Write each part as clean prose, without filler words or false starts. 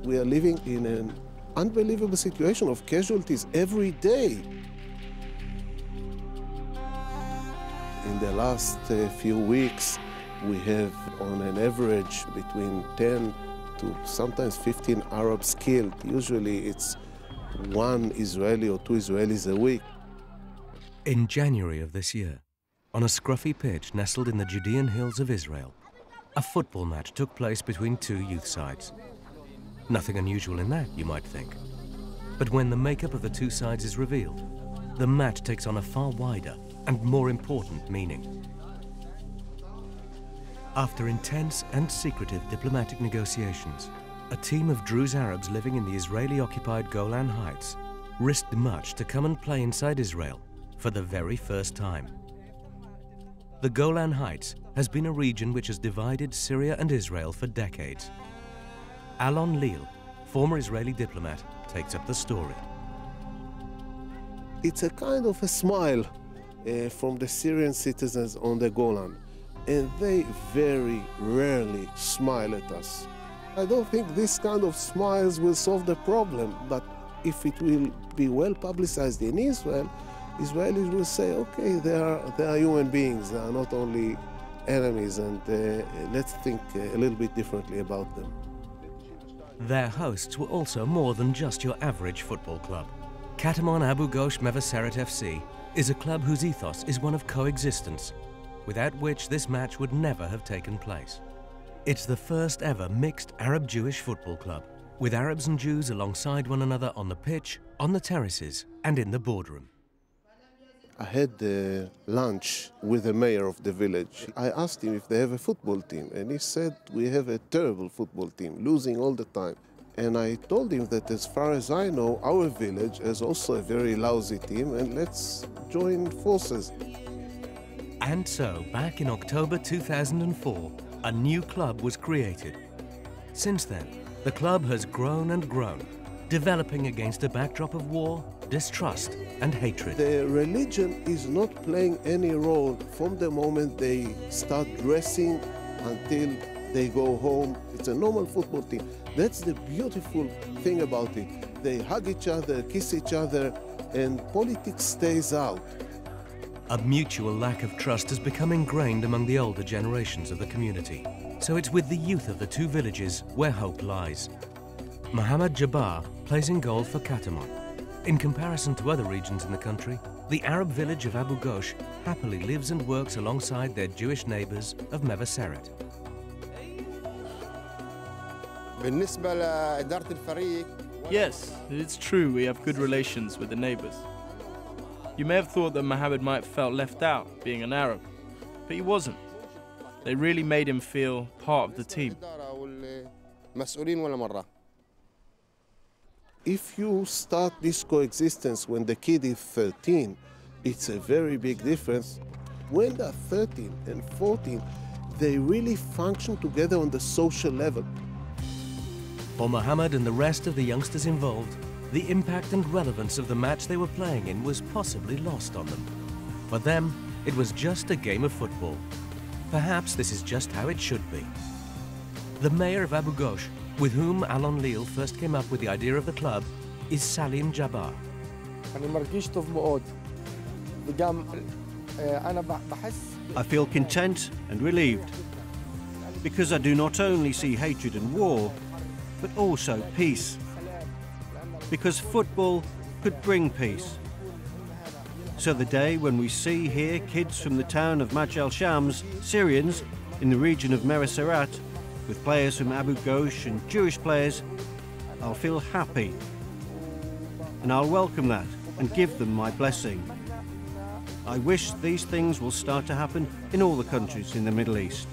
we are living in an unbelievable situation of casualties every day. In the last few weeks, we have on an average between 10 to sometimes 15 Arabs killed. Usually it's one Israeli or two Israelis a week. In January of this year, on a scruffy pitch nestled in the Judean hills of Israel, a football match took place between two youth sides. Nothing unusual in that, you might think. But when the makeup of the two sides is revealed, the match takes on a far wider and more important meaning. After intense and secretive diplomatic negotiations, a team of Druze Arabs living in the Israeli-occupied Golan Heights risked much to come and play inside Israel for the very first time. The Golan Heights has been a region which has divided Syria and Israel for decades. Alon Leal, former Israeli diplomat, takes up the story. It's a kind of a smile from the Syrian citizens on the Golan, and they very rarely smile at us. I don't think this kind of smiles will solve the problem, but if it will be well publicized in Israel, Israelis will say, okay, they are human beings, they are not only enemies, and let's think a little bit differently about them. Their hosts were also more than just your average football club. Katamon Abu Ghosh Mevaseret FC is a club whose ethos is one of coexistence, without which this match would never have taken place. It's the first ever mixed Arab-Jewish football club, with Arabs and Jews alongside one another on the pitch, on the terraces, and in the boardroom. I had lunch with the mayor of the village. I asked him if they have a football team, and he said, we have a terrible football team, losing all the time. And I told him that as far as I know, our village has also a very lousy team, and let's join forces. And so, back in October 2004, a new club was created. Since then, the club has grown and grown, developing against a backdrop of war, distrust and hatred. The religion is not playing any role from the moment they start dressing until they go home. It's a normal football team. That's the beautiful thing about it. They hug each other, kiss each other, and politics stays out. A mutual lack of trust has become ingrained among the older generations of the community. So it's with the youth of the two villages where hope lies. Mohammed Jabbar plays in goal for Katamon. In comparison to other regions in the country, the Arab village of Abu Ghosh happily lives and works alongside their Jewish neighbors of Mevaseret. Yes, it's true we have good relations with the neighbors. You may have thought that Mohammed might have felt left out, being an Arab, but he wasn't. They really made him feel part of the team. If you start this coexistence when the kid is 13, it's a very big difference. When they're 13 and 14, they really function together on the social level. For Mohammed and the rest of the youngsters involved, the impact and relevance of the match they were playing in was possibly lost on them. For them, it was just a game of football. Perhaps this is just how it should be. The mayor of Abu Ghosh, with whom Alon Leal first came up with the idea of the club, is Salim Jabbar. I feel content and relieved because I do not only see hatred and war, but also peace. Because football could bring peace. So the day when we see here kids from the town of Maj al-Shams, Syrians, in the region of Mevaseret, with players from Abu Ghosh and Jewish players, I'll feel happy. And I'll welcome that and give them my blessing. I wish these things will start to happen in all the countries in the Middle East.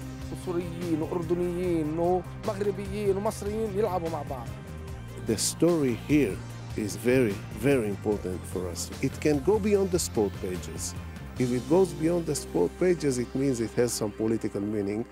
The story here is very, very important for us. It can go beyond the sport pages. If it goes beyond the sport pages, it means it has some political meaning.